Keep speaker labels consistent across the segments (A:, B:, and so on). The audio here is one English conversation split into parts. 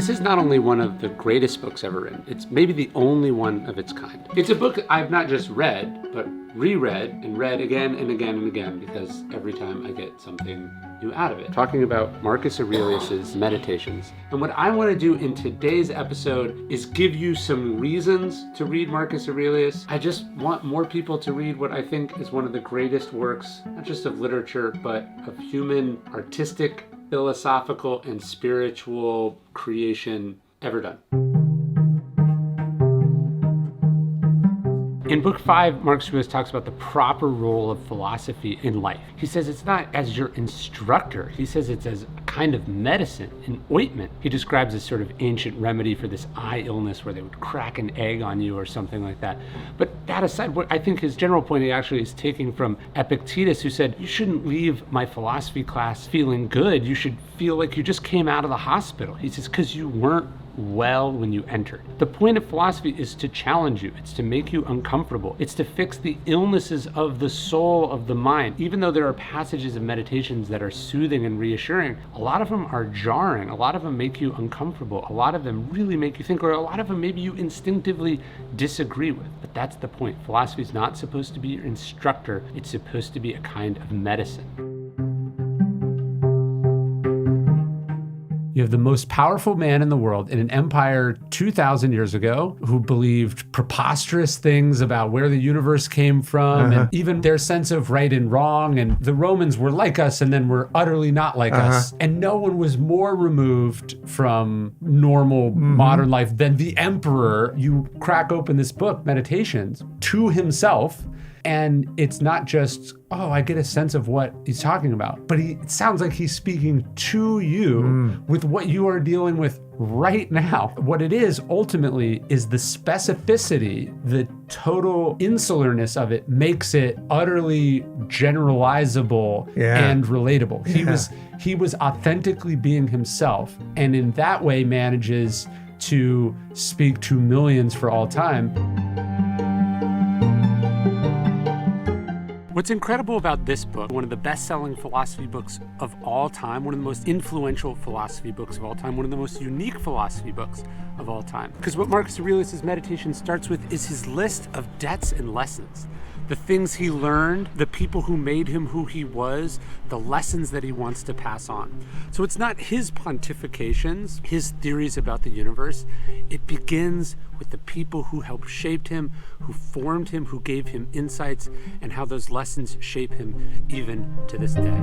A: This is not only one of the greatest books ever written, it's maybe the only one of its kind. It's a book I've not just read, but reread and read again and again and again, because every time I get something new out of it. Talking about Marcus Aurelius's Meditations. And what I want to do in today's episode is give you some reasons to read Marcus Aurelius. I just want more people to read what I think is one of the greatest works, not just of literature, but of human, artistic, philosophical, and spiritual creation ever done. In book 5, Marcus Aurelius talks about the proper role of philosophy in life. He says it's not as your instructor. He says it's as a kind of medicine, an ointment. He describes this sort of ancient remedy for this eye illness where they would crack an egg on you or something like that. But that aside, what I think his general point he actually is taking from Epictetus, who said, you shouldn't leave my philosophy class feeling good. You should feel like you just came out of the hospital. He says, because you weren't well when you entered. The point of philosophy is to challenge you. It's to make you uncomfortable. It's to fix the illnesses of the soul, of the mind. Even though there are passages of meditations that are soothing and reassuring, a lot of them are jarring. A lot of them make you uncomfortable. A lot of them really make you think, or a lot of them maybe you instinctively disagree with. But that's the point. Philosophy is not supposed to be your instructor. It's supposed to be a kind of medicine. You have the most powerful man in the world in an empire 2,000 years ago who believed preposterous things about where the universe came from and even their sense of right and wrong. And the Romans were like us and then were utterly not like us. And no one was more removed from normal modern life than the emperor. You crack open this book, Meditations, to himself. And it's not just, oh, I get a sense of what he's talking about, but it sounds like he's speaking to you with what you are dealing with right now. What it is ultimately is the specificity, the total insularness of it makes it utterly generalizable and relatable. He was authentically being himself, and in that way manages to speak to millions for all time. What's incredible about this book, one of the best-selling philosophy books of all time, one of the most influential philosophy books of all time, one of the most unique philosophy books of all time. Because what Marcus Aurelius' Meditation starts with is his list of debts and lessons. The things he learned, the people who made him who he was, the lessons that he wants to pass on. So it's not his pontifications, his theories about the universe. It begins with the people who helped shape him, who formed him, who gave him insights, and how those lessons shape him even to this day.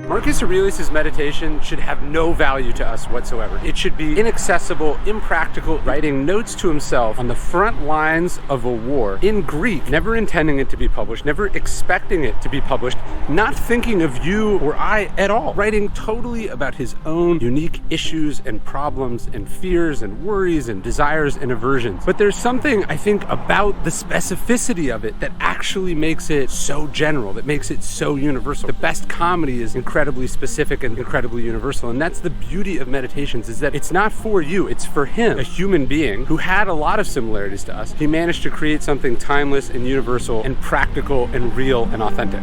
A: Marcus Aurelius' meditation should have no value to us whatsoever. It should be inaccessible, impractical, writing notes to himself on the front lines of a war in Greek, never intending it to be published, never expecting it to be published, not thinking of you or I at all, writing totally about his own unique issues and problems and fears and worries and desires and aversions. But there's something, I think, about the specificity of it that actually makes it so general, that makes it so universal. The best comedy is incredibly specific and incredibly universal, and that's the beauty of Meditations, is that it's not for you, it's for him, a human being who had a lot of similarities to us. He managed to create something timeless and universal and practical and real and authentic.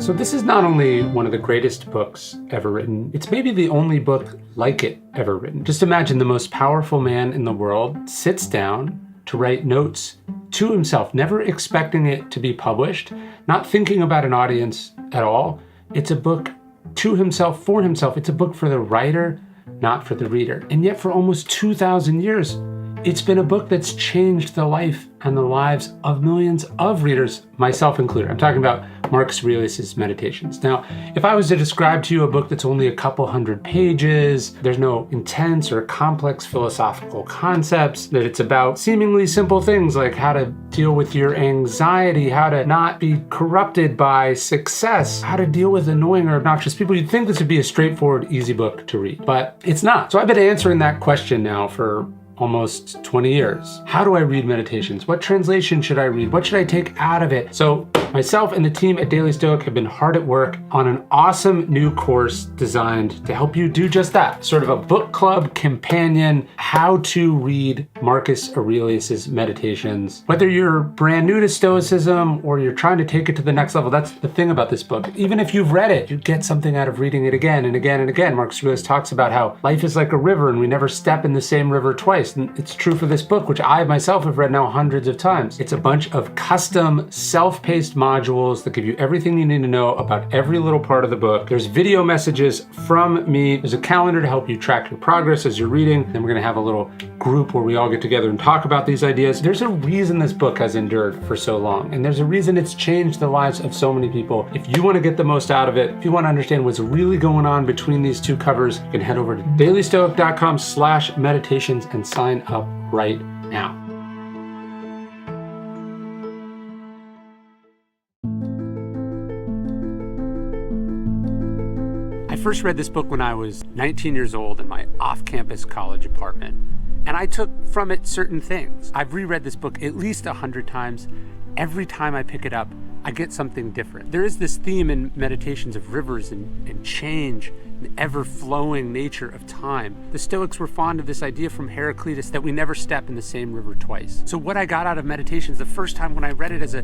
A: So this is not only one of the greatest books ever written, it's maybe the only book like it ever written. Just imagine the most powerful man in the world sits down to write notes to himself, never expecting it to be published, not thinking about an audience at all. It's a book to himself, for himself. It's a book for the writer, not for the reader. And yet for almost 2,000 years, it's been a book that's changed the life and the lives of millions of readers, myself included. I'm talking about Marcus Aurelius' Meditations. Now, if I was to describe to you a book that's only a couple hundred pages, there's no intense or complex philosophical concepts, that it's about seemingly simple things like how to deal with your anxiety, how to not be corrupted by success, how to deal with annoying or obnoxious people, you'd think this would be a straightforward, easy book to read, but it's not. So I've been answering that question now for almost 20 years. How do I read Meditations? What translation should I read? What should I take out of it? So myself and the team at Daily Stoic have been hard at work on an awesome new course designed to help you do just that. Sort of a book club companion, how to read Marcus Aurelius's Meditations. Whether you're brand new to Stoicism or you're trying to take it to the next level, that's the thing about this book. Even if you've read it, you get something out of reading it again and again and again. Marcus Aurelius talks about how life is like a river and we never step in the same river twice. And it's true for this book, which I myself have read now hundreds of times. It's a bunch of custom, self-paced modules that give you everything you need to know about every little part of the book. There's video messages from me. There's a calendar to help you track your progress as you're reading. Then we're going to have a little group where we all get together and talk about these ideas. There's a reason this book has endured for so long, and there's a reason it's changed the lives of so many people. If you want to get the most out of it, if you want to understand what's really going on between these two covers, you can head over to dailystoic.com/meditations and sign up right now. I first read this book when I was 19 years old in my off-campus college apartment, and I took from it certain things. I've reread this book at least 100 times. Every time I pick it up, I get something different. There is this theme in Meditations of rivers and change, and ever-flowing nature of time. The Stoics were fond of this idea from Heraclitus that we never step in the same river twice. So what I got out of Meditations the first time when I read it as a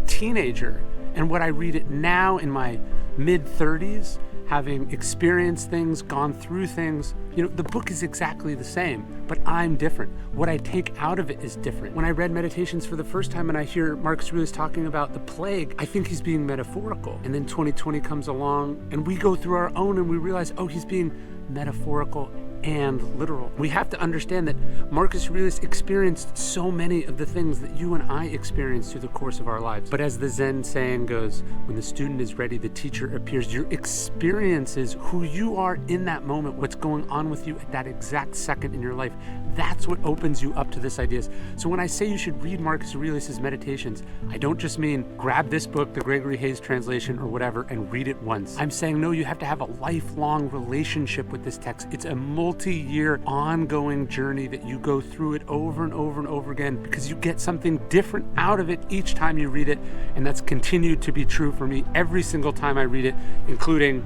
A: teenager, and what I read it now in my mid-30s, having experienced things, gone through things, the book is exactly the same, but I'm different. What I take out of it is different. When I read Meditations for the first time and I hear Marcus Aurelius talking about the plague, I think he's being metaphorical. And then 2020 comes along and we go through our own and we realize, oh, he's being metaphorical and literal. We have to understand that Marcus Aurelius experienced so many of the things that you and I experience through the course of our lives. But as the Zen saying goes, when the student is ready, the teacher appears. Your experience is who you are in that moment, what's going on with you at that exact second in your life. That's what opens you up to this ideas. So when I say you should read Marcus Aurelius's Meditations, I don't just mean grab this book, the Gregory Hayes translation or whatever, and read it once. I'm saying, no, you have to have a lifelong relationship with this text. It's a multi-year ongoing journey that you go through it over and over and over again because you get something different out of it each time you read it. And that's continued to be true for me every single time I read it, including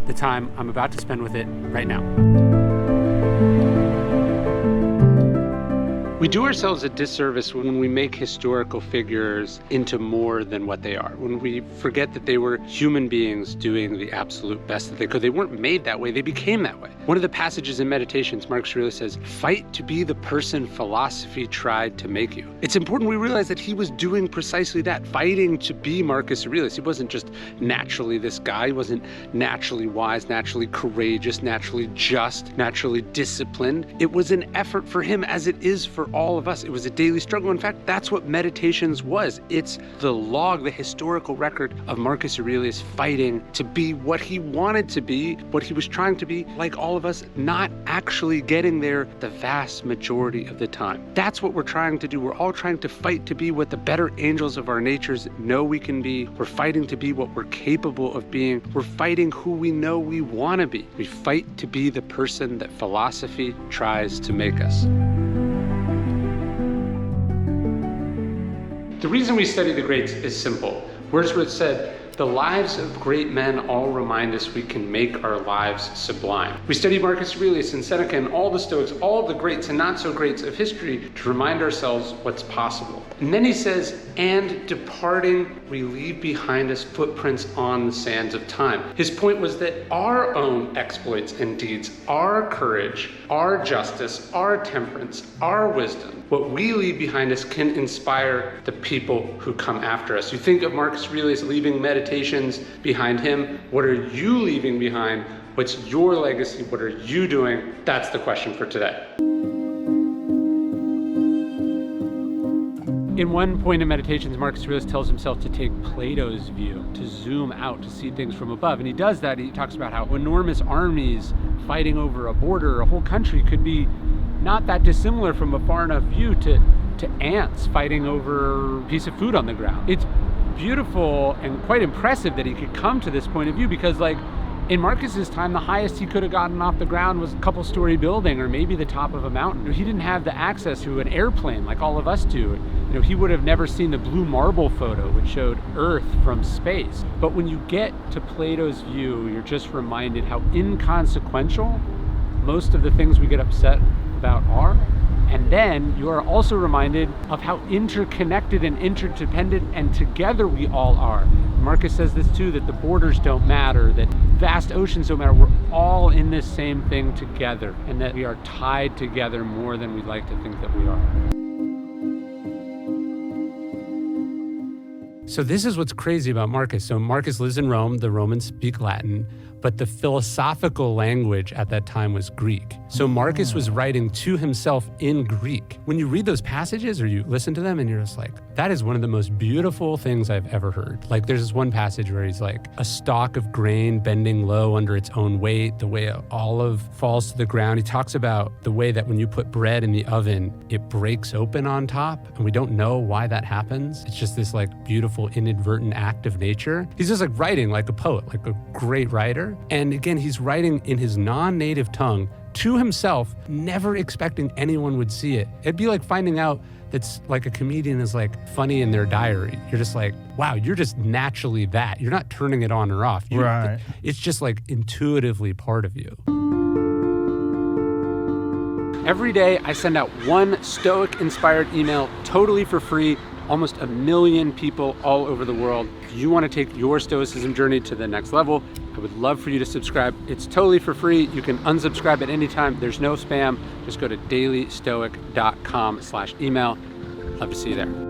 A: the time I'm about to spend with it right now. We do ourselves a disservice when we make historical figures into more than what they are, when we forget that they were human beings doing the absolute best that they could. They weren't made that way, they became that way. One of the passages in Meditations, Marcus Aurelius says, fight to be the person philosophy tried to make you. It's important we realize that he was doing precisely that, fighting to be Marcus Aurelius. He wasn't just naturally this guy, he wasn't naturally wise, naturally courageous, naturally just, naturally disciplined. It was an effort for him as it is for all of us. It was a daily struggle. In fact, that's what Meditations was. It's the log, the historical record of Marcus Aurelius fighting to be what he wanted to be, what he was trying to be, like all of us, not actually getting there the vast majority of the time. That's what we're trying to do. We're all trying to fight to be what the better angels of our natures know we can be. We're fighting to be what we're capable of being. We're fighting who we know we want to be. We fight to be the person that philosophy tries to make us. The reason we study the greats is simple. Wordsworth said, the lives of great men all remind us we can make our lives sublime. We study Marcus Aurelius and Seneca and all the Stoics, all the greats and not so greats of history to remind ourselves what's possible. And then he says, and departing, we leave behind us footprints on the sands of time. His point was that our own exploits and deeds, our courage, our justice, our temperance, our wisdom, what we leave behind us can inspire the people who come after us. You think of Marcus Aurelius leaving Meditations behind him. What are you leaving behind? What's your legacy? What are you doing? That's the question for today. In one point in Meditations, Marcus Aurelius tells himself to take Plato's view, to zoom out, to see things from above. And he does that. He talks about how enormous armies fighting over a border, a whole country, could be not that dissimilar from a far enough view to ants fighting over a piece of food on the ground. It's beautiful and quite impressive that he could come to this point of view because, In Marcus's time, the highest he could have gotten off the ground was a couple-story building or maybe the top of a mountain. He didn't have the access to an airplane like all of us do. He would have never seen the blue marble photo, which showed Earth from space. But when you get to Plato's view, you're just reminded how inconsequential most of the things we get upset about are. And then you are also reminded of how interconnected and interdependent and together we all are. Marcus says this too, that the borders don't matter, that vast oceans don't matter. We're all in this same thing together, and that we are tied together more than we'd like to think that we are. So this is what's crazy about Marcus. So Marcus lives in Rome. The Romans speak Latin, but the philosophical language at that time was Greek. So Marcus was writing to himself in Greek. When you read those passages or you listen to them and you're just like, that is one of the most beautiful things I've ever heard. Like there's this one passage where he's like, a stalk of grain bending low under its own weight, the way an olive falls to the ground. He talks about the way that when you put bread in the oven, it breaks open on top, and we don't know why that happens. It's just this like beautiful inadvertent act of nature. He's just like writing like a poet, like a great writer. And again, he's writing in his non-native tongue to himself, never expecting anyone would see it. It'd be like finding out that's like a comedian is like funny in their diary. You're just like, wow, you're just naturally that. You're not turning it on or off.
B: Right.
A: It's just like intuitively part of you. Every day I send out one Stoic-inspired email totally for free. Almost 1 million people all over the world. If you want to take your Stoicism journey to the next level, I would love for you to subscribe. It's totally for free. You can unsubscribe at any time. There's no spam. Just go to dailystoic.com/email. Love to see you there.